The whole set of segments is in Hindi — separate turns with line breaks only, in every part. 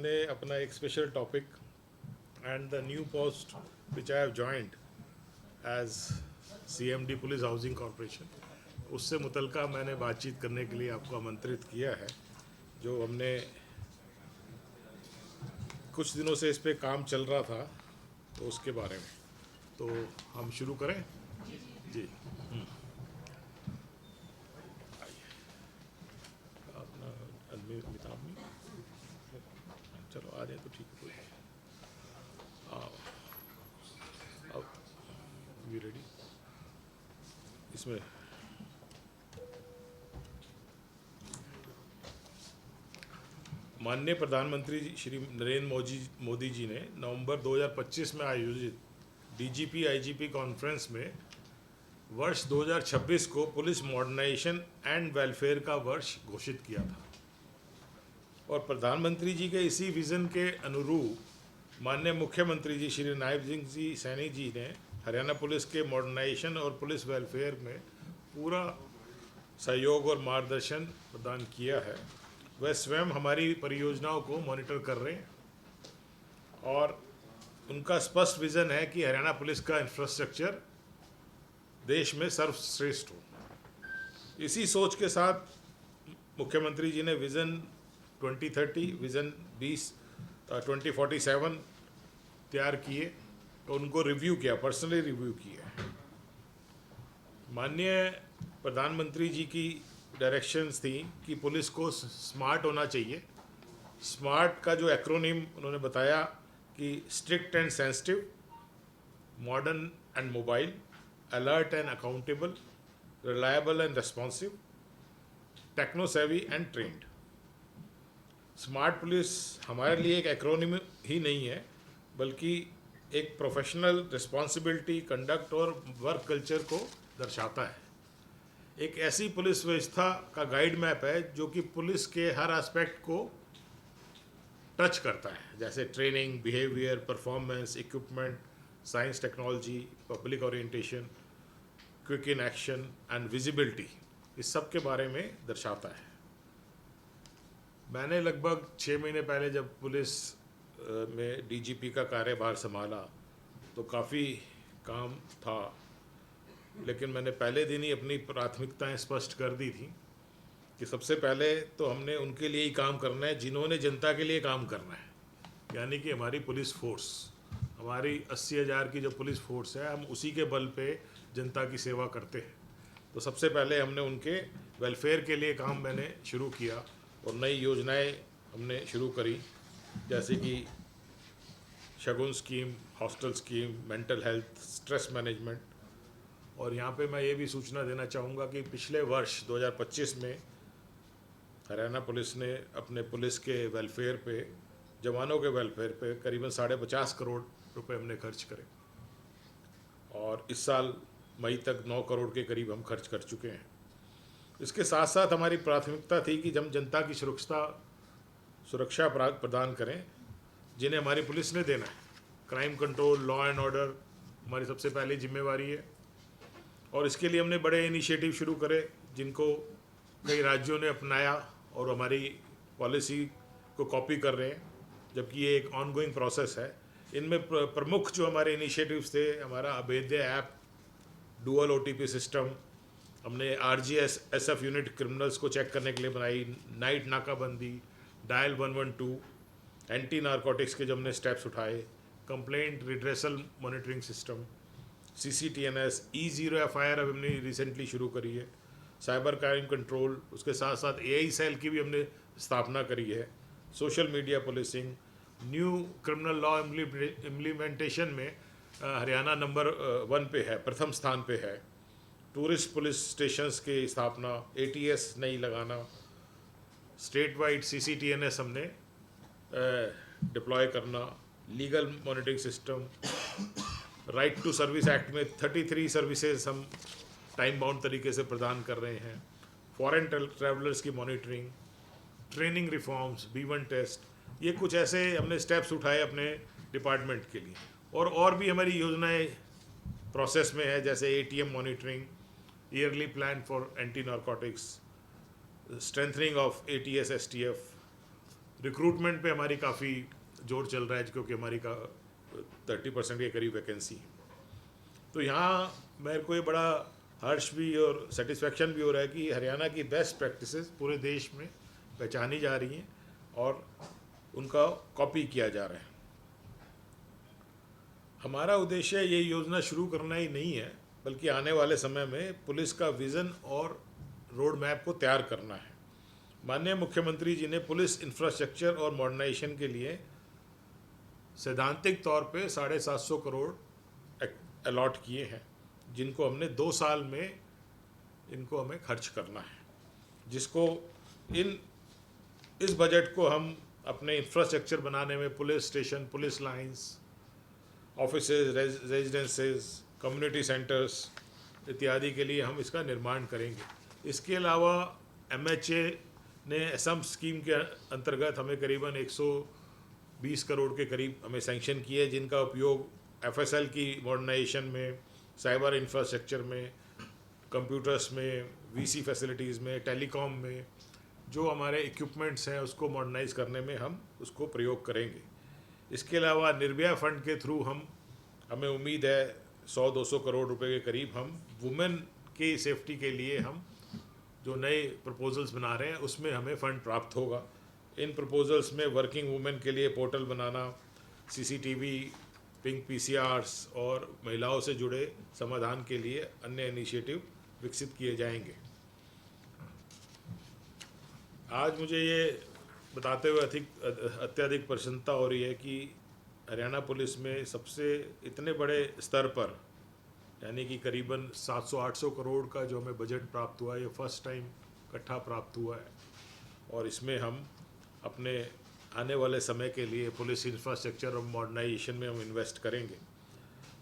हमने अपना एक special topic and the new post which I have joined as CMD police housing corporation, उससे मुतलका मैंने बातचीत करने के लिए आपको आमंत्रित किया है। जो हमने कुछ दिनों से इस पे काम चल रहा था, तो उसके बारे में तो हम शुरू करें जी। आइए अपना अमिताभ में चलो आ जाए तो ठीक है, कोई नहीं। अब वी रेडी इसमें माननीय प्रधानमंत्री श्री नरेंद्र मोदी जी ने नवंबर 2025 में आयोजित DGP IGP कॉन्फ्रेंस में वर्ष 2026 को पुलिस मॉडर्नाइजेशन एंड वेलफेयर का वर्ष घोषित किया था और प्रधानमंत्री जी के इसी विज़न के अनुरूप माननीय मुख्यमंत्री जी श्री नायब सिंह जी सैनी जी ने हरियाणा पुलिस के मॉडर्नाइजेशन और पुलिस वेलफेयर में पूरा सहयोग और मार्गदर्शन प्रदान किया है। वह स्वयं हमारी परियोजनाओं को मॉनिटर कर रहे हैं और उनका स्पष्ट विज़न है कि हरियाणा पुलिस का इंफ्रास्ट्रक्चर देश में सर्वश्रेष्ठ हो। इसी सोच के साथ मुख्यमंत्री जी ने विज़न 2030, विज़न 2047 तैयार किए तो उनको रिव्यू किया, पर्सनली रिव्यू किया। माननीय प्रधानमंत्री जी की डायरेक्शंस थी कि पुलिस को स्मार्ट होना चाहिए। स्मार्ट का जो एक्रोनिम उन्होंने बताया कि strict and sensitive, modern and mobile, alert and accountable, reliable and responsive, techno savvy and trained. Smart police हमारे लिए एक एक्रोनिम ही नहीं है, बल्कि एक प्रोफेशनल रिस्पॉन्सिबिलिटी, कंडक्ट और वर्क कल्चर को दर्शाता है। एक ऐसी पुलिस व्यवस्था का गाइड मैप है जो कि पुलिस के हर एस्पेक्ट को टच करता है, जैसे training, behaviour, performance, equipment, science technology, public orientation, quick in action and visibility, इस सब के बारे में दर्शाता है। मैंने लगभग 6 महीने पहले जब पुलिस में DGP का कार्यभार संभाला तो काफ़ी काम था, लेकिन मैंने पहले दिन ही अपनी प्राथमिकताएं स्पष्ट कर दी थी कि सबसे पहले तो हमने उनके लिए ही काम करना है जिन्होंने जनता के लिए काम करना है, यानी कि हमारी पुलिस फोर्स, हमारी 80,000 की जो पुलिस फोर्स है, हम उसी के बल पे जनता की सेवा करते हैं। तो सबसे पहले हमने उनके वेलफेयर के लिए काम मैंने शुरू किया और नई योजनाएं हमने शुरू करी, जैसे कि Shagun scheme, hostel scheme, mental health, stress management. और यहाँ पे मैं ये भी सूचना देना चाहूँगा कि पिछले वर्ष 2025 में हरियाणा पुलिस ने अपने पुलिस के वेलफेयर पे, जवानों के वेलफेयर पे करीबन 50.5 करोड़ रुपए हमने खर्च करे और इस साल मई तक 9 करोड़ के करीब हम खर्च कर चुके हैं। इसके साथ साथ हमारी प्राथमिकता थी कि हम जनता की सुरक्षा प्रदान करें जिन्हें हमारी पुलिस ने देना है। Crime control, law and order हमारी सबसे पहली जिम्मेवारी है और इसके लिए हमने बड़े इनिशिएटिव शुरू करे जिनको कई राज्यों ने अपनाया और हमारी पॉलिसी को कॉपी कर रहे हैं, जबकि ये एक ऑनगोइंग प्रोसेस है। इनमें प्रमुख जो हमारे इनिशिएटिव्स थे, हमारा अभेद्य ऐप, डुअल OTP सिस्टम, हमने RGS SF यूनिट क्रिमिनल्स को चेक करने के लिए बनाई, नाइट नाकाबंदी, डायल 112, एंटी नारकोटिक्स के जो हमने स्टेप्स उठाए, complaint redressal monitoring system, CCTNS, E0 FIR अब हमने रिसेंटली शुरू करी है, साइबर क्राइम कंट्रोल, उसके साथ साथ AI सेल की भी हमने स्थापना करी है, social media policing, new criminal law implementation में हरियाणा नंबर 1 पे है, प्रथम स्थान पे है। टूरिस्ट पुलिस स्टेशंस की स्थापना, ATS नहीं लगाना, स्टेट वाइड CCTNS हमने डिप्लॉय करना, legal monitoring system, right to service act में 33 सर्विसेज हम टाइम बाउंड तरीके से प्रदान कर रहे हैं, फॉरेन ट्रैवलर्स की monitoring, training reforms, B1 test, ये कुछ ऐसे हमने स्टेप्स उठाए अपने डिपार्टमेंट के लिए। और भी हमारी योजनाएं प्रोसेस में है, जैसे ATM monitoring, yearly plan for anti narcotics, strengthening of ATS STF, recruitment पे हमारी काफ़ी जोर चल रहा है, क्योंकि हमारी का 30% के करीब वैकेंसी है। तो यहाँ मेरे को ये बड़ा हर्ष भी और सेटिस्फेक्शन भी हो रहा है कि हरियाणा की बेस्ट प्रैक्टिसेस पूरे देश में पहचानी जा रही हैं और उनका कॉपी किया जा रहा है। हमारा उद्देश्य ये योजना शुरू करना ही नहीं है, बल्कि आने वाले समय में पुलिस का विज़न और रोड मैप को तैयार करना है। माननीय मुख्यमंत्री जी ने पुलिस इंफ्रास्ट्रक्चर और मॉडर्नाइजेशन के लिए सैद्धांतिक तौर पे 750 करोड़ अलॉट किए हैं, जिनको हमने 2 साल में इनको हमें खर्च करना है, जिसको इस बजट को हम अपने इंफ्रास्ट्रक्चर बनाने में police station, police lines, offices, residences, community centres इत्यादि के लिए हम इसका निर्माण करेंगे। इसके अलावा MHA ने असम स्कीम के अंतर्गत हमें करीबन 120 करोड़ के करीब हमें सैंक्शन किए, जिनका उपयोग FSL की मॉडर्नाइजेशन में, साइबर इंफ्रास्ट्रक्चर में, कंप्यूटर्स में, VC फैसिलिटीज़ में, टेलीकॉम में जो हमारे इक्विपमेंट्स हैं उसको मॉडर्नाइज करने में हम उसको प्रयोग करेंगे। इसके अलावा निर्भया फंड के थ्रू हमें उम्मीद है 100-200 करोड़ रुपए के करीब हम वुमेन की सेफ्टी के लिए हम जो नए प्रपोजल्स बना रहे हैं उसमें हमें फ़ंड प्राप्त होगा। इन प्रपोजल्स में वर्किंग वुमेन के लिए पोर्टल बनाना, CCTV, पिंक PCRs और महिलाओं से जुड़े समाधान के लिए अन्य इनिशिएटिव विकसित किए जाएंगे। आज मुझे ये बताते हुए अत्यधिक प्रसन्नता हो रही है कि हरियाणा पुलिस में सबसे इतने बड़े स्तर पर, यानी कि करीबन 700-800 करोड़ का जो हमें बजट प्राप्त हुआ है, ये फर्स्ट टाइम इकट्ठा प्राप्त हुआ है। और इसमें हम अपने आने वाले समय के लिए पुलिस इंफ्रास्ट्रक्चर और मॉडर्नाइजेशन में हम इन्वेस्ट करेंगे।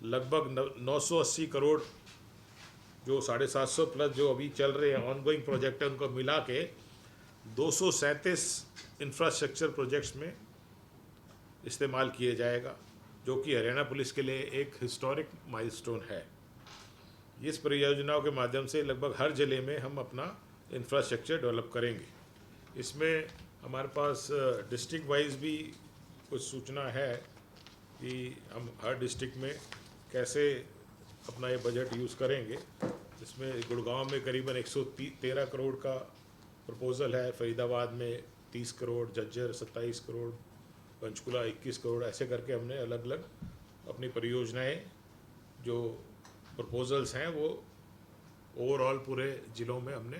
लगभग 980 करोड़ जो 750 प्लस जो अभी चल रहे हैं ऑनगोइंग प्रोजेक्ट है, उनको मिला के 237 इंफ्रास्ट्रक्चर प्रोजेक्ट्स में इस्तेमाल किए जाएगा, जो कि हरियाणा पुलिस के लिए एक हिस्टोरिक माइलस्टोन है। इस परियोजनाओं के माध्यम से लगभग हर ज़िले में हम अपना इंफ्रास्ट्रक्चर डेवलप करेंगे। इसमें हमारे पास डिस्ट्रिक्ट वाइज भी कुछ सूचना है कि हम हर डिस्ट्रिक्ट में कैसे अपना ये बजट यूज़ करेंगे। इसमें गुड़गांव में करीबन 113 करोड़ का प्रपोज़ल है, फरीदाबाद में 30 करोड़, झज्जर 27 करोड़, पंचकुला 21 करोड़, ऐसे करके हमने अलग अलग अपनी परियोजनाएं जो प्रपोजल्स हैं वो ओवरऑल पूरे ज़िलों में हमने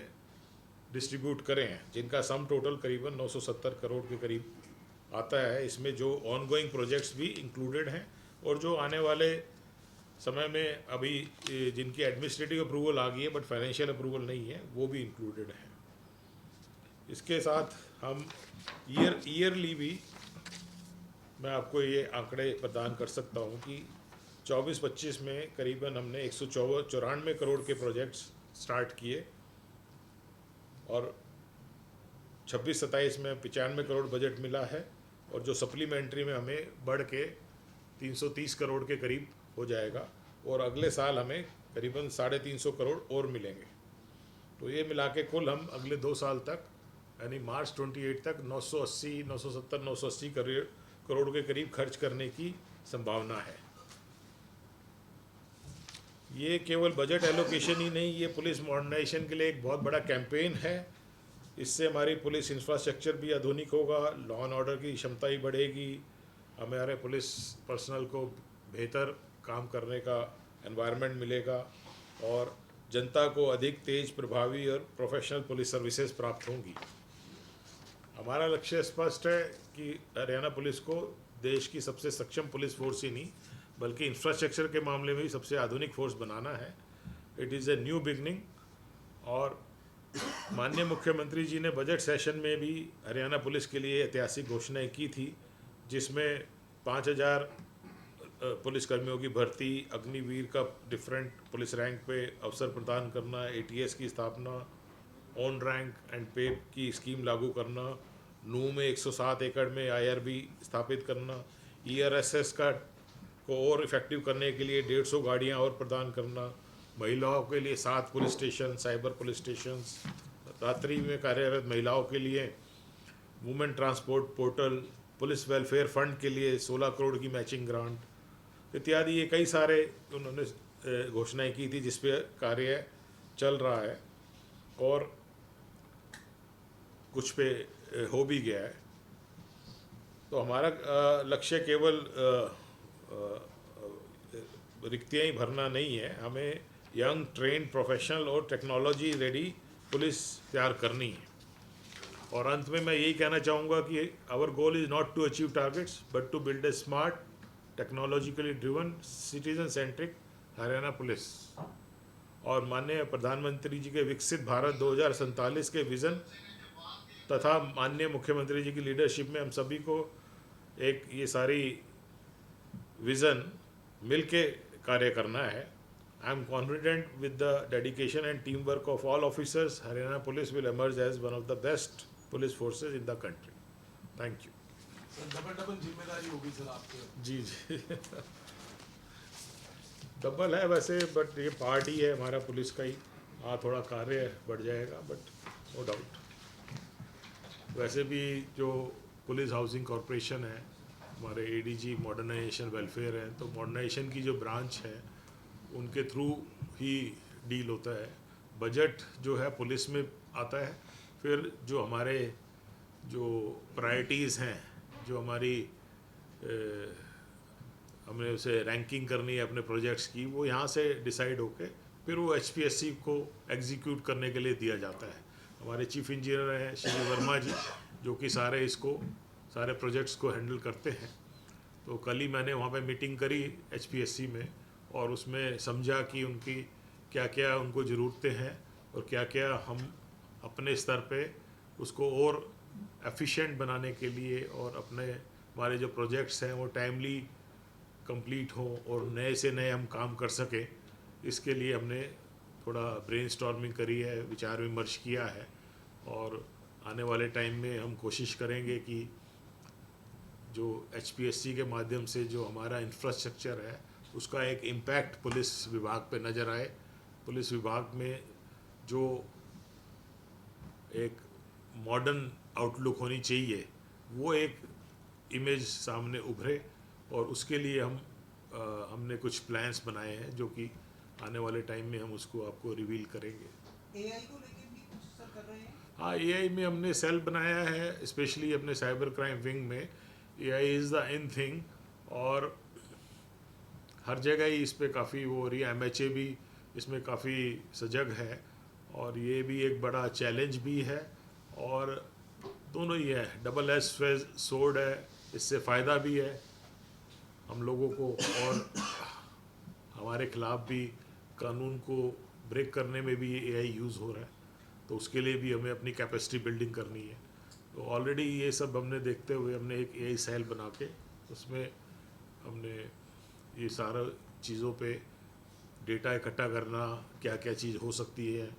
डिस्ट्रीब्यूट करे हैं, जिनका सम टोटल करीबन 970 करोड़ के करीब आता है। इसमें जो ऑनगोइंग प्रोजेक्ट्स भी इंक्लूडेड हैं और जो आने वाले समय में अभी जिनकी एडमिनिस्ट्रेटिव अप्रूवल आ गई है बट फाइनेंशियल अप्रूवल नहीं है, वो भी इंक्लूडेड है। इसके साथ हम ईयरली भी मैं आपको ये आंकड़े प्रदान कर सकता हूँ कि 24-25 में करीबन हमने 194 करोड़ के प्रोजेक्ट्स स्टार्ट किए और 26-27 में 95 करोड़ बजट मिला है, और जो सप्लीमेंट्री में हमें बढ़ के 330 करोड़ के करीब हो जाएगा, और अगले साल हमें करीबन 350 करोड़ और मिलेंगे। तो ये मिला के कुल हम अगले 2 साल तक यानी मार्च 28 तक 980 करोड़ के करीब खर्च करने की संभावना है। ये केवल बजट एलोकेशन ही नहीं, ये पुलिस मॉडर्नाइजेशन के लिए एक बहुत बड़ा कैंपेन है। इससे हमारी पुलिस इंफ्रास्ट्रक्चर भी आधुनिक होगा, लॉ एंड ऑर्डर की क्षमता ही बढ़ेगी, हमारे पुलिस पर्सनल को बेहतर काम करने का एनवायरनमेंट मिलेगा और जनता को अधिक तेज, प्रभावी और प्रोफेशनल पुलिस सर्विसेज प्राप्त होंगी। हमारा लक्ष्य स्पष्ट है कि हरियाणा पुलिस को देश की सबसे सक्षम पुलिस फोर्स ही नहीं बल्कि इंफ्रास्ट्रक्चर के मामले में भी सबसे आधुनिक फोर्स बनाना है। It is a new beginning. और माननीय मुख्यमंत्री जी ने बजट सेशन में भी हरियाणा पुलिस के लिए ऐतिहासिक घोषणाएं की थी, जिसमें 5000 पुलिसकर्मियों की भर्ती, अग्निवीर का डिफरेंट पुलिस रैंक पे अवसर प्रदान करना, ATS की स्थापना, ऑन रैंक एंड पे की स्कीम लागू करना, नूह में 107 एकड़ में IRB स्थापित करना, ERSS को और इफेक्टिव करने के लिए 150 गाड़ियाँ और प्रदान करना, महिलाओं के लिए 7 police station, cyber police station, रात्रि में कार्यरत महिलाओं के लिए women transport portal, police welfare fund के लिए 16 करोड़ की मैचिंग ग्रांट इत्यादि, ये कई सारे उन्होंने घोषणाएं की थी जिस पे कार्य चल रहा है और कुछ पे हो भी गया है। तो हमारा लक्ष्य केवल रिक्तियाँ ही भरना नहीं है, हमें यंग ट्रेन प्रोफेशनल और टेक्नोलॉजी रेडी पुलिस तैयार करनी है। और अंत में मैं यही कहना चाहूँगा कि our goal is not to achieve targets but to build a smart technologically driven citizen centric Haryana police. और माननीय प्रधानमंत्री जी के विकसित भारत 2047 के विज़न तथा माननीय मुख्यमंत्री जी की लीडरशिप में हम सभी को एक ये सारी विज़न मिल के कार्य करना है। I am confident with the dedication and team work of all officers, Haryana police will emerge as one of the best police forces in the country. Thank you.
Double जिम्मेदारी होगी सर आपके।
जी जी डबल है वैसे, बट ये पार्ट ही है हमारा पुलिस का ही। हाँ थोड़ा कार्य बढ़ जाएगा बट नो डाउट। वैसे भी जो पुलिस हाउसिंग कॉरपोरेशन है, हमारे एडीजी मॉडर्नाइजेशन वेलफेयर है, तो मॉडर्नाइजेशन की जो ब्रांच है उनके थ्रू ही डील होता है। बजट जो है पुलिस में आता है, फिर जो हमारे जो प्रायोरिटीज़ हैं, जो हमारी हमने उसे रैंकिंग करनी है अपने प्रोजेक्ट्स की, वो यहाँ से डिसाइड होके फिर वो एचपीएससी को एग्जीक्यूट करने के लिए दिया जाता है। हमारे चीफ इंजीनियर हैं श्री वर्मा जी, जो कि सारे प्रोजेक्ट्स को हैंडल करते हैं। तो कल ही मैंने वहाँ पे मीटिंग करी एचपीएससी में और उसमें समझा कि उनकी क्या क्या उनको ज़रूरतें हैं और क्या क्या हम अपने स्तर पे उसको और एफिशिएंट बनाने के लिए और हमारे जो प्रोजेक्ट्स हैं वो टाइमली कंप्लीट हो और नए से नए हम काम कर सकें, इसके लिए हमने थोड़ा ब्रेनस्टॉर्मिंग करी है, विचार विमर्श किया है। और आने वाले टाइम में हम कोशिश करेंगे कि जो एचपीएससी के माध्यम से जो हमारा इंफ्रास्ट्रक्चर है उसका एक इम्पैक्ट पुलिस विभाग पे नज़र आए। पुलिस विभाग में जो एक मॉडर्न आउटलुक होनी चाहिए वो एक इमेज सामने उभरे, और उसके लिए हमने कुछ प्लान्स बनाए हैं जो कि आने वाले टाइम में हम उसको आपको रिवील करेंगे।
एआई को लेकर भी कुछ सर कर रहे हैं?
हाँ, एआई में हमने सेल बनाया है, स्पेशली अपने साइबर क्राइम विंग में। AI is the in thing और हर जगह ही इस पर काफ़ी वो हो रही है। एमएचए भी इसमें काफ़ी सजग है और ये भी एक बड़ा चैलेंज भी है, और दोनों ही है, डबल एज सोर्ड है। इससे फ़ायदा भी है हम लोगों को और हमारे खिलाफ भी कानून को ब्रेक करने में भी एआई यूज़ हो रहा है, तो उसके लिए भी हमें अपनी कैपेसिटी बिल्डिंग करनी है। तो ऑलरेडी ये सब हमने देखते हुए हमने एक एआई सेल बना के उसमें हमने ये सारा चीज़ों पे डेटा इकट्ठा करना, क्या क्या चीज़ हो सकती है,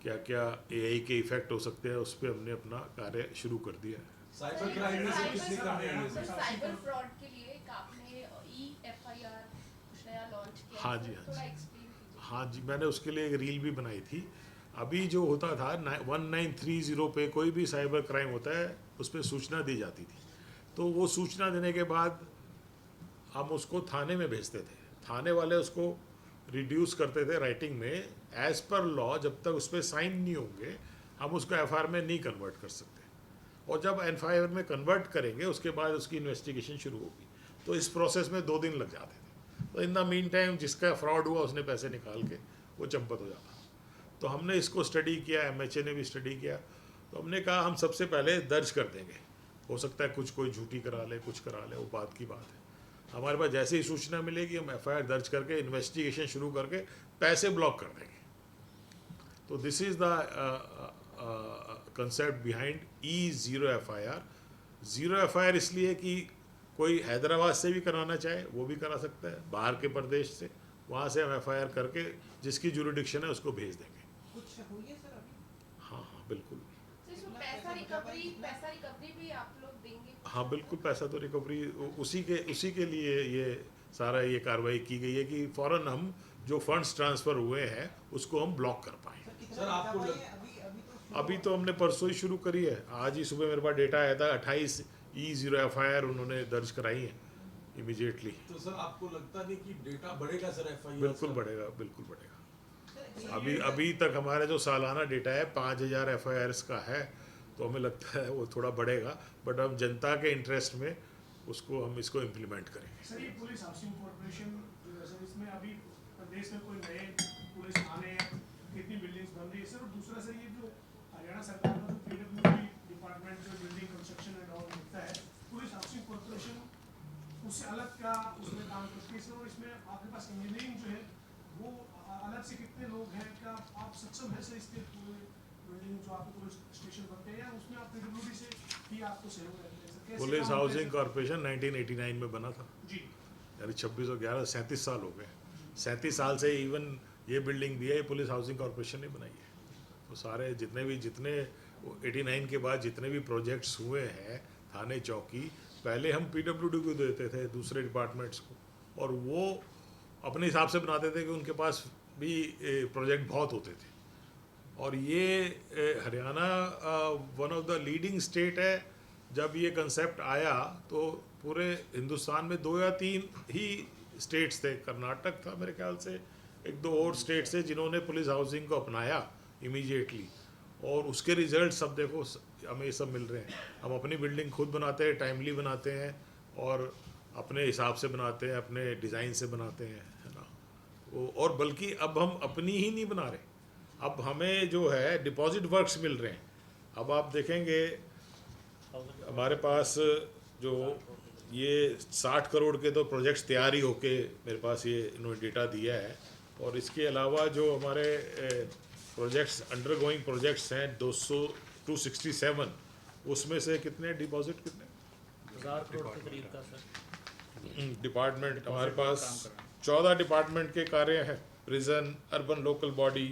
क्या क्या एआई के इफ़ेक्ट हो सकते हैं, उस पर हमने अपना कार्य शुरू कर दिया है।
साइबर क्राइम में से कितनी कमी है सर?
साइबर फ्रॉड के लिए एक आपने ई-एफआईआर कुछ नया लॉन्च किया।
हाँ जी,
थोड़ा एक्सप्लेन कीजिए।
हाँ जी, मैंने उसके लिए एक रील भी बनाई थी। अभी जो होता था 1930 पे कोई भी साइबर क्राइम होता है उस पर सूचना दी जाती थी, तो वो सूचना देने के बाद हम उसको थाने में भेजते थे। थाने वाले उसको रिड्यूस करते थे राइटिंग में, एज़ पर लॉ जब तक उस पर साइन नहीं होंगे हम उसको एफआईआर में नहीं कन्वर्ट कर सकते, और जब एफआईआर में कन्वर्ट करेंगे उसके बाद उसकी इन्वेस्टिगेशन शुरू होगी। तो इस प्रोसेस में 2 दिन लग जाते थे। तो इन द मीन टाइम जिसका फ्रॉड हुआ उसने पैसे निकाल के वो चंपत हो जाता। तो हमने इसको स्टडी किया, एमएचए ने भी स्टडी किया। तो हमने कहा हम सबसे पहले दर्ज कर देंगे, हो सकता है कुछ कोई झूठी करा ले, कुछ करा ले, वो बात की बात है। हमारे पास जैसे ही सूचना मिलेगी हम एफआईआर दर्ज करके इन्वेस्टिगेशन शुरू करके पैसे ब्लॉक कर देंगे। तो this is the concept behind zero FIR. Zero FIR इसलिए कि कोई हैदराबाद से भी कराना चाहे वो भी करा सकता है, बाहर के प्रदेश से, वहाँ से हम एफआईआर करके जिसकी जुरिडिक्शन है उसको भेज देंगे।
कुछ हुई है सर अभी?
हाँ हाँ बिल्कुल।
तो इसमें पैसा रिकवरी भी आप लोग देंगे?
हाँ बिल्कुल, पैसा तो रिकवरी उसी के लिए ये सारा ये कार्रवाई की गई है कि फ़ौरन हम जो फंड्स ट्रांसफ़र हुए हैं उसको हम ब्लॉक कर पाएँ।
सर आपको
अभी तो हमने परसों ही शुरू करी है। आज ही सुबह मेरे पास डेटा आया था, 28 E0 FIR उन्होंने दर्ज कराई है इमीडिएटली।
तो सर आपको लगता नहीं कि डेटा बढ़ेगा सर FIR?
बिल्कुल बढ़ेगा, बिल्कुल बढ़ेगा। अभी तक हमारा जो सालाना डेटा है 5000 FIRs का है, तो हमें लगता है वो थोड़ा बढ़ेगा, बट हम जनता के इंटरेस्ट में हम इसको इम्प्लीमेंट करेंगे।
सर ये पुलिस हाउसिंग कॉर्पोरेशन सर, इसमें अभी प्रदेश में कोई नए पुलिस थाने कितनी बिल्डिंग्स बन रही है सर? और दूसरा सर, ये जो हरियाणा सरकार का जो PWD डिपार्टमेंट जो बिल्डिंग कंस्ट्रक्शन एंड ऑल मिलता है, पुलिस हाउसिंग कॉर्पोरेशन उससे अलग क्या उसमें काम करती है सर? और इसमें आपके पास इंजीनियरिंग जो है वो अलग से कितने लोग हैं? क्या आप सक्षम है सर इसके पूरे बिल्डिंग जो आपके पुलिस स्टेशन बनते हैं, या उसमें आप PWD से ही आपको सहयोग रहते हैं सर? कैसे
पुलिस
काम
हाउसिंग
करते हैं
कॉरपोरेशन 1989 में बना था,
जी?
यानी 26 और 11 37 साल हो गए। 37 साल से इवन ये बिल्डिंग भी है, ये पुलिस हाउसिंग कॉरपोरेशन ने बनाई है। तो सारे जितने 89 के बाद जितने भी प्रोजेक्ट्स हुए हैं थाने चौकी, पहले हम PWD को देते थे, दूसरे डिपार्टमेंट्स को, और वो अपने हिसाब से बनाते थे कि उनके पास भी प्रोजेक्ट बहुत होते थे। और ये Haryana one of the leading state है। जब ये कंसेप्ट आया तो पूरे हिंदुस्तान में 2 या 3 ही स्टेट्स थे, कर्नाटक था मेरे ख्याल से, 1-2 और स्टेट्स थे जिन्होंने पुलिस हाउसिंग को अपनाया इमीडिएटली, और उसके रिजल्ट सब देखो हमें ये सब मिल रहे हैं। हम अपनी बिल्डिंग खुद बनाते हैं, टाइमली बनाते हैं, और अपने हिसाब से बनाते हैं, अपने डिज़ाइन से बनाते हैं, है ना। और बल्कि अब हम अपनी ही नहीं बना रहे, अब हमें जो है डिपॉजिट वर्क्स मिल रहे हैं। अब आप देखेंगे हमारे पास जो ये 60 करोड़ के तो प्रोजेक्ट्स तैयार ही होके मेरे पास ये इन्होंने डेटा दिया है, और इसके अलावा जो हमारे प्रोजेक्ट्स अंडरगोइंग प्रोजेक्ट्स हैं 267, उसमें से कितने डिपॉजिट कितने
1000 करोड़ के करीब का सर
डिपार्टमेंट हमारे पास 14 डिपार्टमेंट के कार्य हैं। Prison, urban local body,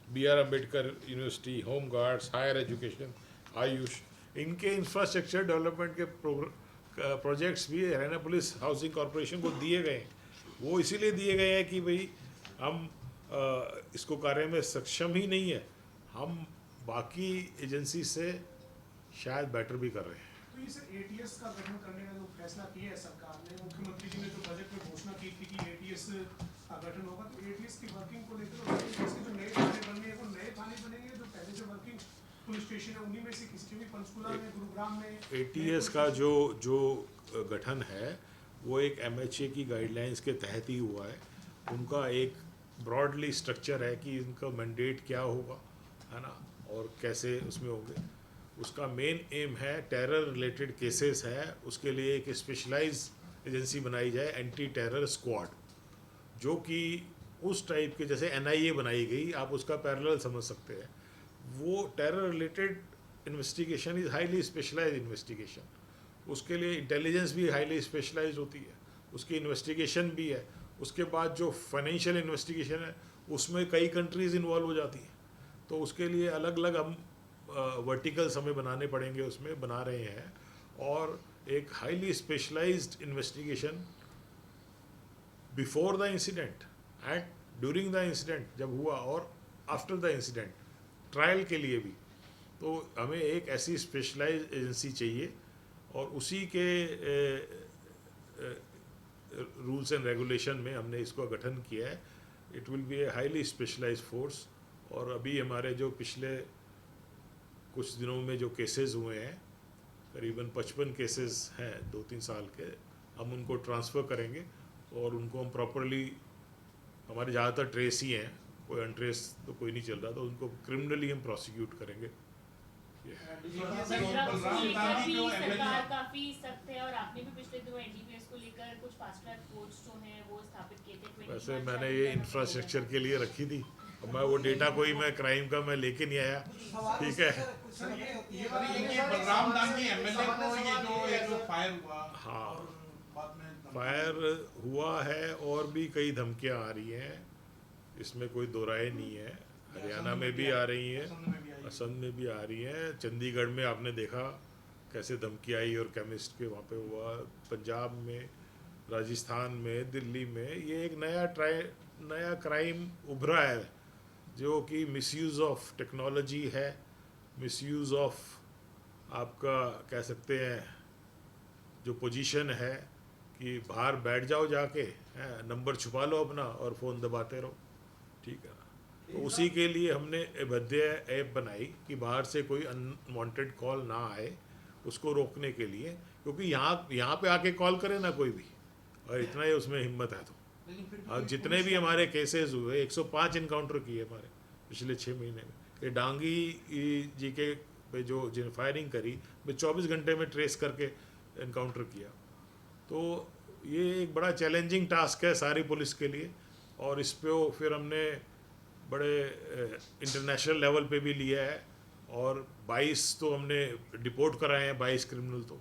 BR Ambedkar university, home guards, higher education, AYUSH, इनके इंफ्रास्ट्रक्चर डेवलपमेंट के प्रोजेक्ट्स भी हरियाणा पुलिस हाउसिंग कॉरपोरेशन को दिए गए हैं। वो इसीलिए दिए गए हैं कि भाई हम इसको कार्य में सक्षम ही नहीं है, हम बाकी एजेंसी से शायद बेटर भी कर रहे हैं।
तो ये सर ATS का गठन करने का जो फैसला किया है सरकार ने, मुख्यमंत्री जी ने जो बजट में घोषणा की थी कि ATS का गठन होगा, तो ATS की वर्किंग को लेकर ATS के जो नए थाने बनने हैं वो नए थाने बनेंगे, जो पहले से वर्किंग पुलिस स्टेशन है उन्हीं में से किसी भी पंचकुला में, गुरुग्राम में?
ATS का जो गठन है वो एक MHA की गाइडलाइंस के तहत ही हुआ है। उनका एक ब्रॉडली स्ट्रक्चर है कि इनका मैंडेट क्या होगा, है ना, और कैसे उसमें होंगे। उसका मेन एम है टेरर रिलेटेड केसेस है, उसके लिए एक स्पेशलाइज एजेंसी बनाई जाए, एंटी टेरर स्क्वाड, जो कि उस टाइप के जैसे NIA बनाई गई, आप उसका पैरेलल समझ सकते हैं। वो terror related investigation is highly specialise investigation, उसके लिए इंटेलिजेंस भी हाईली स्पेशलाइज होती है, उसकी इन्वेस्टिगेशन भी है। उसके बाद जो फाइनेंशियल इन्वेस्टिगेशन है उसमें कई कंट्रीज़ इन्वॉल्व हो जाती हैं, तो उसके लिए अलग अलग हम वर्टिकल्स हमें बनाने पड़ेंगे, उसमें बना रहे हैं। और एक highly specialised investigation before the incident and during the incident जब हुआ, और आफ्टर द इंसिडेंट ट्रायल के लिए भी। तो हमें एक ऐसी स्पेशलाइज्ड एजेंसी चाहिए, और उसी के रूल्स एंड रेगुलेशन में हमने इसका गठन किया है। It will be a highly specialised force. और अभी हमारे जो पिछले कुछ दिनों में जो केसेस हुए हैं, करीबन 55 केसेस हैं 2-3 साल के, हम उनको ट्रांसफ़र करेंगे और उनको हम प्रॉपरली, हमारे ज़्यादातर ट्रेस ही हैं, कोई अनट्रेस तो कोई नहीं चल रहा, तो उनको क्रिमिनली हम प्रोसिक्यूट करेंगे।
सरकार काफी सख्त है, और आपने भी पिछले दिनों NDPS को लेकर कुछ फास्ट ट्रैक कोर्ट्स जो हैं वो स्थापित किए थे।
वैसे मैंने ये इंफ्रास्ट्रक्चर के लिए रखी थी, अब मैं वो डेटा कोई मैं क्राइम का मैं लेके नहीं आया, ठीक है।
बलराम दास जी MLA को ये जो फायर हुआ,
हाँ,
और बाद में
फायर हुआ है और भी कई धमकियाँ आ रही हैं, इसमें कोई दो राय नहीं है। हरियाणा में भी आ रही हैं, असम में भी आ रही हैं, चंडीगढ़ में आपने देखा कैसे धमकी आई और केमिस्ट के वहाँ पे हुआ, पंजाब में, राजस्थान में, दिल्ली में। ये एक नया क्राइम उभरा है जो कि मिसयूज़ ऑफ टेक्नोलॉजी है, मिसयूज़ ऑफ आपका कह सकते हैं जो पोजीशन है कि बाहर बैठ जाओ जाके, नंबर छुपा लो अपना और फ़ोन दबाते रहो, ठीक है ना। तो उसी के लिए हमने अभेद्य ऐप बनाई कि बाहर से कोई अनवांटेड कॉल ना आए, उसको रोकने के लिए, क्योंकि यहाँ पे आके कॉल करे ना कोई भी, और इतना ही उसमें हिम्मत है तो। और जितने भी हमारे केसेस हुए 105 इनकाउंटर किए हमारे पिछले 6 महीने में। ये डांगी जी के पे जो जिन फायरिंग करी मैं 24 घंटे में ट्रेस करके इनकाउंटर किया। तो ये एक बड़ा चैलेंजिंग टास्क है सारी पुलिस के लिए, और इस पे फिर हमने बड़े इंटरनेशनल लेवल पे भी लिया है, और 22 तो हमने डिपोर्ट कराए हैं, 22 क्रिमिनल तो,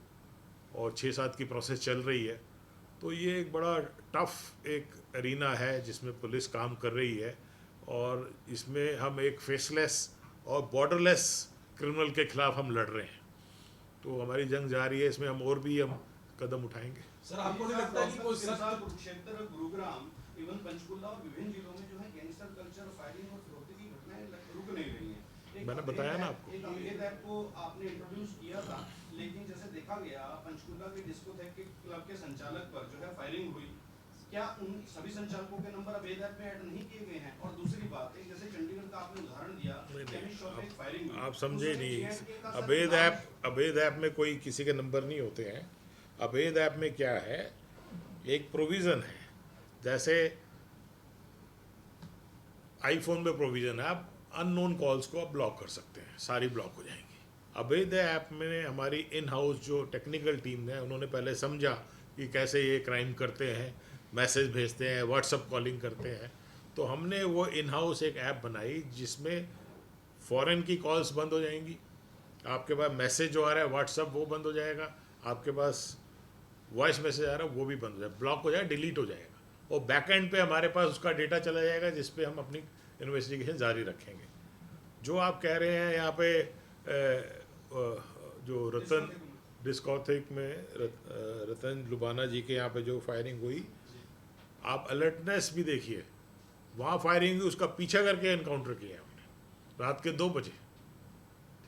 और 6-7 की प्रोसेस चल रही है। तो ये एक बड़ा टफ एक एरिना है जिसमें पुलिस काम कर रही है, और इसमें हम एक फेसलेस और बॉर्डरलेस क्रिमिनल के खिलाफ हम लड़ रहे हैं। तो हमारी जंग जारी है, इसमें हम और भी हम कदम उठाएंगे।
सर आपको नहीं लगता कि कोई सख्त
कुरुक्षेत्र, गुरुग्राम, इवन पंचकुला और विभिन्न जिलों में जो है गैंगस्टर कल्चर, फायरिंग और फिरौती की घटनाएं रुक नहीं रही हैं?
मैंने बताया ना आपको।
एक अवैध ऐप को आपने इंट्रोड्यूस किया था, लेकिन जैसे देखा गया पंचकुला के डिस्कोथेक क्लब के संचालक पर जो है फायरिंग हुई, क्या उन सभी संचालकों के नंबर अवैध ऐप में ऐड नहीं किए गए हैं? और दूसरी बात है, जैसे चंडीगढ़ का आपने उदाहरण दिया, केमिस्ट शॉप में फायरिंग हुई,
आप समझे
उसमें
नहीं,
JNK का
अवैध ऐप में कोई किसी के नंबर नहीं होते हैं। अवैध ऐप में क्या है, एक प्रोविज़न है, जैसे आईफोन में प्रोविज़न है, आप अननोन कॉल्स को आप ब्लॉक कर सकते हैं, सारी ब्लॉक हो जाएंगी। अवैध ऐप में हमारी इन हाउस जो टेक्निकल टीम है, उन्होंने पहले समझा कि कैसे ये क्राइम करते हैं, मैसेज भेजते हैं, व्हाट्सअप कॉलिंग करते हैं। तो हमने वो इन हाउस एक ऐप बनाई जिसमें फ़ॉरेन की कॉल्स बंद हो जाएंगी, आपके पास मैसेज जो आ रहा है व्हाट्सअप वो बंद हो जाएगा, आपके पास वॉइस मैसेज आ रहा है वो भी बंद हो जाएगा, ब्लॉक हो जाएगा, डिलीट हो जाएगा, और बैक एंड पे हमारे पास उसका डेटा चला जाएगा जिस पे हम अपनी इन्वेस्टिगेशन जारी रखेंगे। जो आप कह रहे हैं यहाँ पे जो रतन डिस्कोथेक में रतन लुबाना जी के यहाँ पे जो फायरिंग हुई, आप अलर्टनेस भी देखिए, वहाँ फायरिंग हुई, उसका पीछा करके इनकाउंटर किया हमने रात के 2 बजे,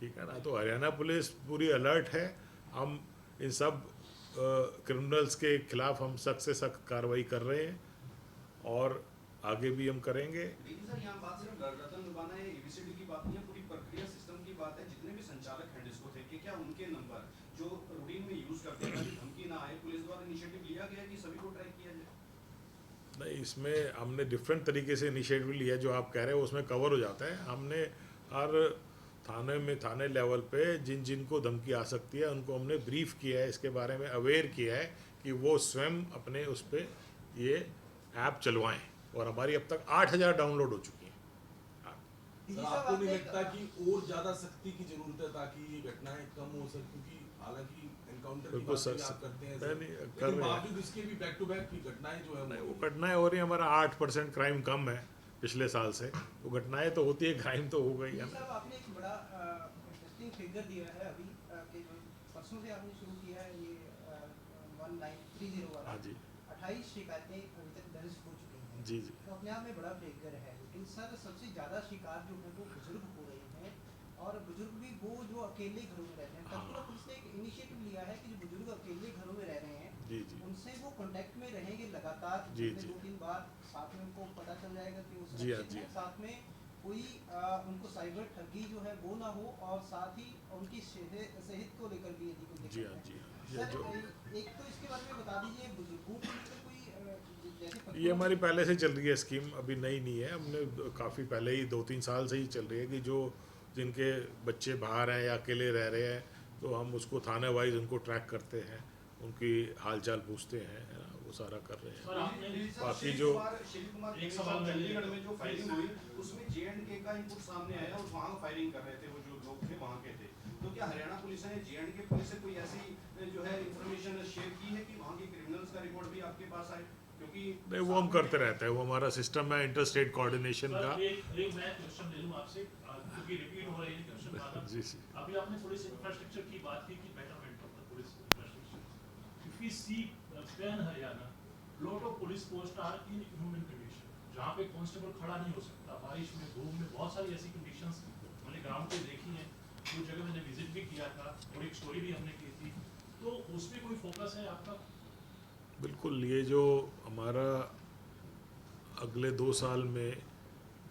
ठीक है ना। तो हरियाणा पुलिस पूरी अलर्ट है, हम इन सब क्रिमिनल्स के खिलाफ हम सख्त से सख्त कार्रवाई कर रहे हैं, और आगे भी हम करेंगे।
लेकिन सर यहाँ बात सिर्फ रतन लुबाना या एबीसीडी की बात नहीं है, पूरी प्रक्रिया सिस्टम की बात है। जितने भी संचालक हैं डिस्कोथेक के, क्या उनके नंबर जो रूटीन में यूज करते हैं, ताकि धमकी ना आए, पुलिस द्वारा इनिशिएटिव लिया गया कि सभी को ट्रैक किया जाए?
नहीं, इसमें हमने डिफरेंट तरीके से इनिशिएटिव लिया, जो आप कह रहे हो उसमें कवर हो जाता है। हमने हर थाने लेवल पे जिन जिन को धमकी आ सकती है उनको हमने ब्रीफ किया है, इसके बारे में अवेयर किया है कि वो स्वयं अपने उस पर ये ऐप चलवाएं, और हमारी अब तक 8000 डाउनलोड हो चुकी हैं।
सर आपको नहीं लगता कि और ज्यादा सख्ती की जरूरत है ताकि ये घटनाएं कम हो सके? क्योंकि हालांकि एनकाउंटर की
बिल्कुल
बात
सर,
भी आप करते हैं,
नहीं, कर
लेकिन
रहे हैं।
बावजूद इसके भी बैक टू बैक की घटनाएं जो है
वो घटनाएं हो रही हैं, हमारा 8% क्राइम कम है पिछले साल से, तो घटनाएं तो होती है, क्राइम तो हो गई है ना।
साहब आपने एक बड़ा इंटरेस्टिंग फिगर दिया है अभी कि जो परसों से आपने शुरू किया है ये 1930 वाला।
हाँ जी
28 शिकायतें अभी तक दर्ज हो चुकी हैं।
जी जी।
तो अपने आप में बड़ा फिगर है, लेकिन सर सबसे ज़्यादा शिकार जो है वो बुजुर्ग हो रहे हैं, और बुजुर्ग भी वो जो अकेले घरों में रहते हैं। पंचकुला पुलिस ने एक इनिशिएटिव लिया है कि जो बुजुर्ग अकेले घरों में रह रहे हैं
जी जी
उनसे वो कांटेक्ट में रहेंगे लगातार,
जी,
हफ्ते
जी।
2-3 बार, साथ में उनको पता चल जाएगा कि वो
जी हाँ,
सुरक्षित
जी
हैं,
हाँ।
साथ में कोई उनको साइबर ठगी जो है वो ना हो, और साथ ही उनकी सेहत को लेकर भी यदि कोई
जी
दिक्कत
हाँ,
है।
जी हाँ।
सर
जो
एक तो इसके बारे में बता दीजिए, बुजुर्गों को लेकर कोई जैसे
ये हमारी पहले से चल रही है स्कीम, अभी नई नहीं है, हमने काफ़ी पहले ही 2-3 साल से ही चल रही है कि जो जिनके बच्चे बाहर हैं या अकेले रह रहे हैं, तो हम उसको थाने वाइज उनको ट्रैक करते हैं, उनकी हालचाल पूछते हैं, है ना, वो सारा कर रहे हैं।
सर आपने
बाकी जो
श्री कुमार
एक सवाल
चंडीगढ़ में जो फायरिंग हुई उसमें JNK का इनपुट सामने आया और वहाँ फायरिंग कर रहे थे वो जो लोग थे वहाँ के थे। तो क्या हरियाणा पुलिस ने JNK पुलिस से कोई ऐसी जो है इंफॉर्मेशन शेयर की है कि वहाँ के क्रिमिनल्स का रिकॉर्ड भी आपके पास आए? क्योंकि
नहीं, वो हम करते रहते हैं, वो हमारा सिस्टम है इंटर स्टेट कोऑर्डिनेशन का।
एक मैं क्वेश्चन ले लूँ आपसे, क्योंकि रिपीट हो रही है क्वेश्चन बार-बार।
जी जी।
अभी आपने पुलिस इंफ्रास्ट्रक्चर की बात की कि betterment of the police infrastructure. If we see pan Haryana, lot of police posts are in inhuman condition, जहाँ पे कांस्टेबल खड़ा नहीं हो सकता, बारिश में, धूप में, बहुत सारी ऐसी कंडीशंस मैंने ग्राउंड पे देखी हैं। कुछ जगह मैंने विजिट भी किया था और एक स्टोरी भी हमने की थी, तो उसमें कोई फोकस है आपका?
बिल्कुल, ये जो हमारा अगले 2 साल में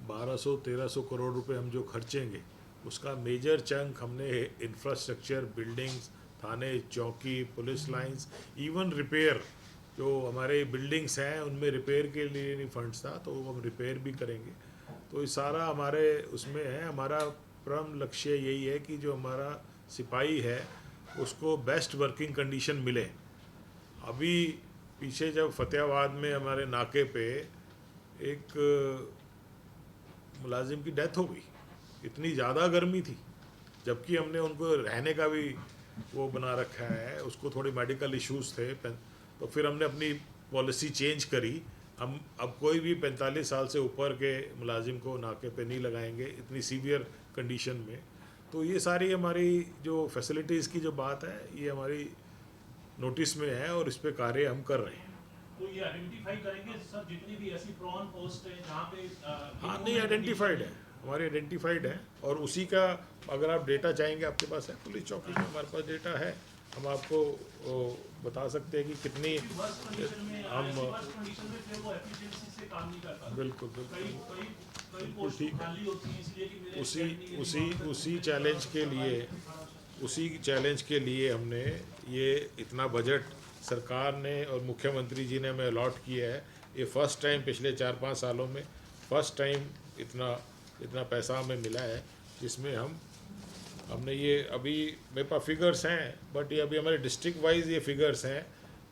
1200-1300 करोड़ रुपए हम जो खर्चेंगे, उसका मेजर चंक हमने इंफ्रास्ट्रक्चर, बिल्डिंग्स, थाने, चौकी, पुलिस लाइंस, इवन रिपेयर, जो हमारे बिल्डिंग्स हैं उनमें रिपेयर के लिए नहीं फंड्स था, तो हम रिपेयर भी करेंगे। तो ये सारा हमारे उसमें है। हमारा परम लक्ष्य यही है कि जो हमारा सिपाही है उसको बेस्ट वर्किंग कंडीशन मिले। अभी पीछे जब फतेहाबाद में हमारे नाके पे एक मुलाजिम की डेथ हो गई, इतनी ज़्यादा गर्मी थी, जबकि हमने उनको रहने का भी वो बना रखा है, उसको थोड़े मेडिकल इश्यूज थे, तो फिर हमने अपनी पॉलिसी चेंज करी। हम अब कोई भी 45 साल से ऊपर के मुलाजिम को नाके पे नहीं लगाएंगे इतनी सीवियर कंडीशन में। तो ये सारी हमारी जो फैसिलिटीज़ की जो बात है, ये हमारी नोटिस में है और इस पे कार्य हम कर रहे हैं।
तो ये आइडेंटिफाई करेंगे सर जितनी भी ऐसी प्रॉन पोस्ट है जहाँ पे
हाँ, नहीं, आइडेंटिफाइड है, हमारे आइडेंटिफाइड है। और उसी का अगर आप डेटा चाहेंगे, आपके पास है, पुलिस चौकी में हमारे पास डेटा है, हम आपको बता सकते हैं कि कितनी
वर्स्ट कंडीशन में फिर वो एफिशिएंसी से काम नहीं करता।
बिल्कुल
कई पोस्ट
ठीक है।
खाली होती है इसलिए कि मेरे
उसी चैलेंज के लिए हमने ये इतना बजट सरकार ने और मुख्यमंत्री जी ने हमें अलॉट किया है। ये फर्स्ट टाइम पिछले 4-5 सालों में फर्स्ट टाइम इतना पैसा हमें मिला है, जिसमें हमने ये अभी मेरे पास फिगर्स हैं, बट ये अभी हमारे डिस्ट्रिक्ट वाइज ये फिगर्स हैं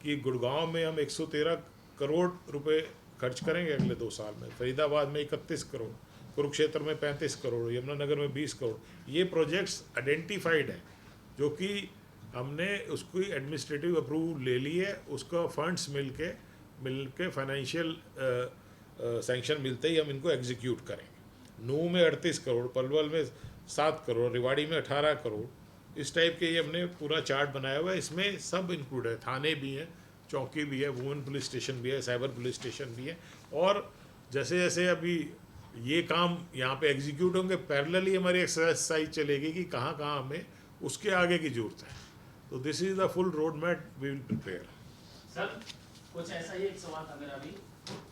कि गुड़गांव में हम 113 करोड़ रुपए खर्च करेंगे अगले 2 साल में, फरीदाबाद में 31 करोड़, कुरुक्षेत्र में 35 करोड़, यमुनानगर में 20 करोड़। ये प्रोजेक्ट्स आइडेंटिफाइड हैं, जो कि हमने उसकी एडमिनिस्ट्रेटिव अप्रूवल ले ली है, उसका फंड्स मिल के फाइनेंशियल सैंक्शन मिलते ही हम इनको एग्जीक्यूट करेंगे। नूह में 38 करोड़, पलवल में 7 करोड़, रेवाड़ी में 18 करोड़, इस टाइप के ये हमने पूरा चार्ट बनाया हुआ है। इसमें सब इंक्लूड है, थाने भी हैं, चौकी भी है, वुमेन पुलिस स्टेशन भी है, साइबर पुलिस स्टेशन भी है। और जैसे जैसे अभी ये काम यहाँ पे एग्जीक्यूट होंगे, पैरेलली हमारी एक्सरसाइज चलेगी कि कहाँ कहाँ हमें उसके आगे की जरूरत है। तो this is the full road map we will prepare.
Sir कुछ ऐसा ही एक सवाल था मेरा भी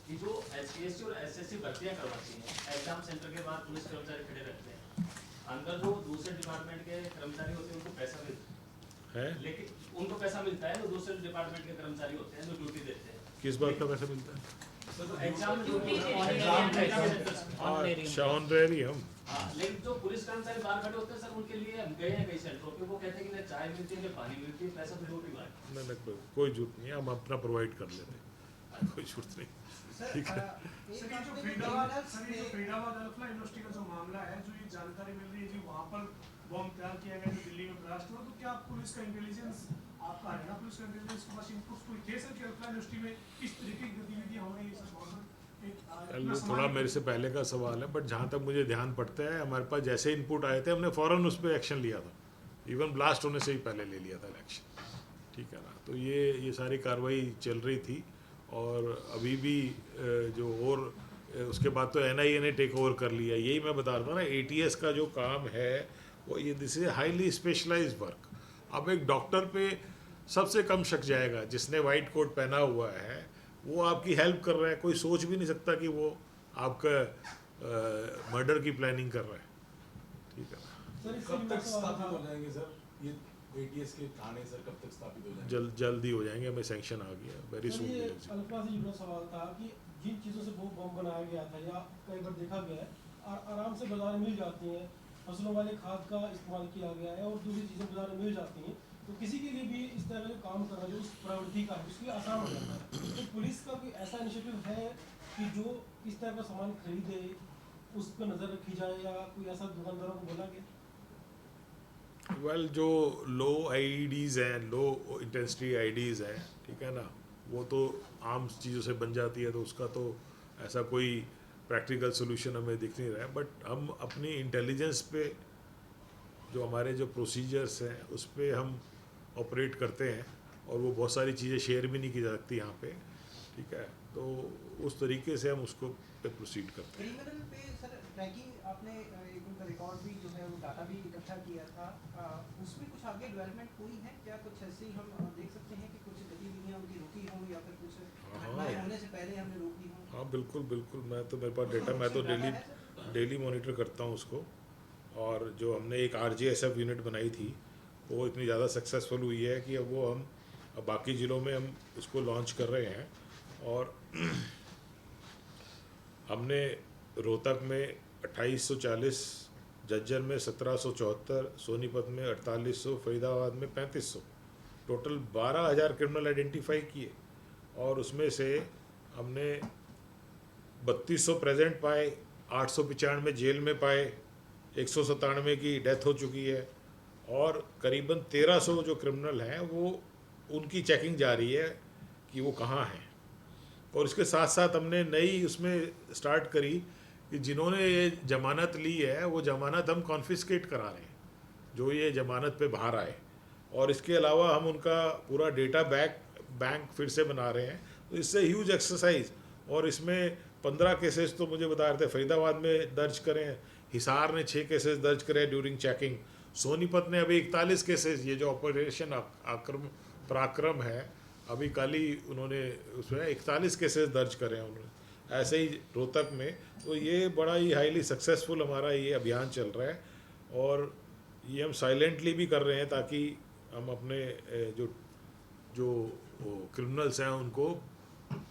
कि जो एचपीएससी और एसएससी भर्तियां करवाती हैं, एग्जाम सेंटर के बाहर पुलिस कर्मचारी खड़े रहते हैं, अंदर जो दूसरे डिपार्टमेंट के कर्मचारी होते हैं उनको पैसा मिलता है, लेकिन उनको पैसा मिलता है, जो दूसरे डिपार्टमेंट के कर्मचारी होते हैं जो ड्यूटी देते हैं।
किस बात का पैसा मिलता है?
एग्जाम
ऑनरेरी हम।
हाँ, लेकिन जो पुलिस कर्मचारी बाहर खड़े होते हैं सर, उनके लिए हम गए हैं कई सेंटरों पे, वो कहते हैं कि ना चाय मिलती है, पानी मिलती है, पैसा तो ड्यूटी बात।
नहीं, कोई जरूरत नहीं है, हम अपना प्रोवाइड कर लेते हैं, कोई जरूरत नहीं। ठीक है।
सर ये जो फरीदाबाद अल्फा यूनिवर्सिटी का जो मामला है, जो ये जानकारी मिल रही है जी वहाँ पर बम तैयार किया गया जो दिल्ली में ब्लास्ट हुआ, तो क्या पुलिस का इंटेलिजेंस, आपका हरियाणा पुलिस का इंटेलिजेंस के पास इनपुट्स कोई थे सर कि अल्फा यूनिवर्सिटी में किस तरीके की गतिविधियाँ हो रही है?
ये थोड़ा मेरे से पहले का सवाल है, बट जहाँ तक मुझे ध्यान पड़ता है, हमारे पास जैसे इनपुट आए थे हमने फ़ौरन उस पर एक्शन लिया था, इवन ब्लास्ट होने से ही पहले ले लिया था एक्शन। ठीक है ना? तो ये सारी कार्रवाई चल रही थी, और अभी भी जो और उसके बाद तो एनआईए ने टेक ओवर कर लिया। यही मैं बता रहा था ना, एटीएस का जो काम है वो ये this is highly specialised work. अब एक डॉक्टर पे सबसे कम शक जाएगा, जिसने वाइट कोट पहना हुआ है वो आपकी हेल्प कर रहा है, कोई सोच भी नहीं सकता कि वो आपका मर्डर की प्लानिंग कर रहा है। ठीक है ना?
कब तक स्थापित हो जाएंगे सर ये एटीएस के थाने सर, कब तक स्थापित हो जाएंगे?
जल्दी हो जाएंगे, हमें सैंक्शन आ गया वेरी सून।
अल्फा से जुड़ा सवाल था कि जिन चीज़ों से बम बनाया गया था या कई बार देखा गया है आराम से बाजार में मिल जाती हैं, फसलों वाले खाद का इस्तेमाल किया गया है और दूसरी चीज़ें बाजार में मिल जाती हैं, तो किसी के लिए भी इस तरह का काम करना जो उस प्रवृत्ति का है उसके लिए आसान हो जाता है। तो पुलिस का कोई ऐसा इनिशिएटिव है कि जो इस तरह का सामान खरीदे उस पर नज़र रखी जाए, या कोई ऐसा दुकानदारों को बोला गया?
वेल, जो लो आईडीज़ हैं, लो इंटेंसिटी आईडीज़ हैं, ठीक है ना, वो तो आम चीज़ों से बन जाती है, तो उसका तो ऐसा कोई प्रैक्टिकल सोल्यूशन हमें दिख नहीं रहा है। बट हम अपनी इंटेलिजेंस पे जो हमारे जो प्रोसीजर्स हैं उस पर हम ऑपरेट करते हैं, और वो बहुत सारी चीज़ें शेयर भी नहीं की जा सकती यहाँ पे। ठीक है, तो उस तरीके से हम उसको पे प्रोसीड करते हैं।
क्रिमिनल पे सर ट्रैकिंग आपने एक उनका रिकॉर्ड भी जो है वो डाटा भी इकट्ठा किया था, उसमें कुछ आगे डेवलपमेंट हुई है क्या? कुछ ऐसे ही हम देख सकते हैं कि कुछ गतिविधियाँ उनकी रुकी हों या फिर कुछ घटनाएं होने से पहले हमने रोकी हों?
हाँ बिल्कुल बिल्कुल, मैं तो मेरे पास डेटा, मैं तो डेली मॉनिटर करता हूँ उसको। और जो हमने एक RJSF यूनिट बनाई थी वो इतनी ज़्यादा सक्सेसफुल हुई है कि अब वो हम अब बाकी ज़िलों में हम उसको लॉन्च कर रहे हैं। और हमने रोहतक में 2840, झज्जर में 1774, सोनीपत में 4800, फरीदाबाद में 3500, टोटल 12,000 क्रिमिनल आइडेंटिफाई किए। और उसमें से हमने 3200 प्रेजेंट पाए, 895 जेल में पाए, 197 की डेथ हो चुकी है, और करीबन 1300 जो क्रिमिनल हैं वो उनकी चेकिंग जारी है कि वो कहाँ हैं। और इसके साथ साथ हमने नई उसमें स्टार्ट करी कि जिन्होंने ये ज़मानत ली है वो ज़मानत हम कॉन्फिस्केट करा रहे हैं, जो ये ज़मानत पे बाहर आए। और इसके अलावा हम उनका पूरा डेटा बैंक फिर से बना रहे हैं। तो इससे ह्यूज एक्सरसाइज। और इसमें 15 केसेस तो मुझे बता रहे थे फरीदाबाद में दर्ज करें, हिसार ने 6 केसेस दर्ज करे ड्यूरिंग चेकिंग, सोनीपत ने अभी 41 केसेस, ये जो ऑपरेशन पराक्रम है अभी कल ही उन्होंने उसमें 41 केसेस दर्ज करे हैं उन्होंने। ऐसे ही रोहतक में, तो ये बड़ा ही हाईली सक्सेसफुल हमारा ये अभियान चल रहा है। और ये हम साइलेंटली भी कर रहे हैं ताकि हम अपने जो क्रिमिनल्स हैं उनको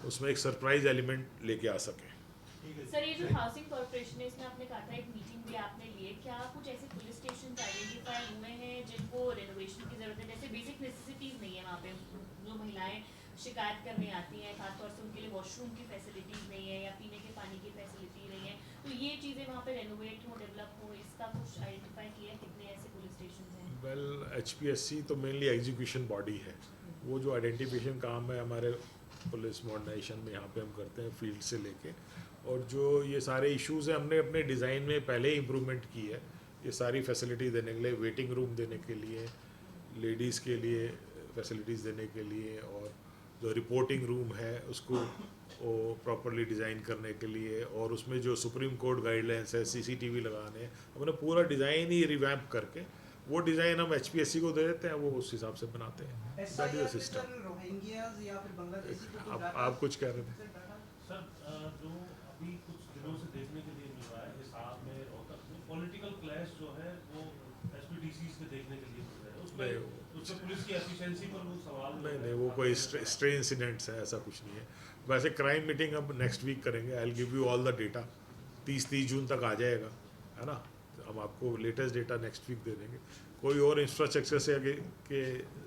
उसमें एक सरप्राइज एलिमेंट लेके आ सकें।
सर, ये जो हाउसिंग कॉर्पोरेशन है इसमें आपने कहा था एक मीटिंग भी आपने लिए, क्या कुछ ऐसे पुलिस स्टेशन आइडेंटिफाई हुए हैं जिनको रेनोवेशन की जरूरत है? जैसे बेसिक नेसेसिटीज नहीं है वहाँ पे, जो महिलाएं शिकायत करने आती हैं, खासतौर से उनके लिए वॉशरूम की फैसिलिटीज नहीं है या पीने के पानी की फैसिलिटी नहीं है, तो ये चीज़ें वहाँ पे रेनोवेट हो, डेवलप हो, इसका कुछ आइडेंटिफाई किया है? कितने ऐसे पुलिस स्टेशन हैं?
वेल, HPSC तो मेनली एग्जीक्यूशन बॉडी है। वो जो आइडेंटिफिकेशन काम है हमारे पुलिस मॉडर्नाइजेशन में यहाँ पे हम करते हैं फील्ड से लेके। और जो ये सारे इश्यूज़ हैं हमने अपने डिज़ाइन में पहले ही इम्प्रूवमेंट की है, ये सारी फैसिलिटी देने के लिए, वेटिंग रूम देने के लिए, लेडीज़ के लिए फैसिलिटीज़ देने के लिए, और जो रिपोर्टिंग रूम है उसको वो प्रॉपरली डिज़ाइन करने के लिए, और उसमें जो सुप्रीम कोर्ट गाइडलाइंस है CCTV लगाने, हमने पूरा डिज़ाइन ही रिवैम्प करके वो डिज़ाइन हम HPSC को दे देते हैं, वो उस हिसाब से बनाते हैं। That is the system.
Rohingyas या फिर बांग्लादेशी को कुछ
आप कुछ कह रहे थे?
सर, जो अभी कुछ दिनों से देखने के लिए मिल रहा है हिसार में, रोहतक में पॉलिटिकल क्लैश जो है वो SPDCs के देखने के लिए मिल रहा है, उसमें पुलिस की एफिशिएंसी पर वो सवाल
नहीं, वो कोई स्ट्रे इंसिडेंट्स है, ऐसा कुछ नहीं है। वैसे क्राइम मीटिंग अब नेक्स्ट वीक करेंगे, I will give you all the data. 30 जून तक आ जाएगा, है ना? हम आपको लेटेस्ट डेटा नेक्स्ट वीक दे देंगे। कोई और इंफ्रास्ट्रक्चर से आगे के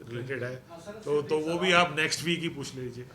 रिलेटेड है तो वो भी आप नेक्स्ट वीक ही पूछ लीजिए।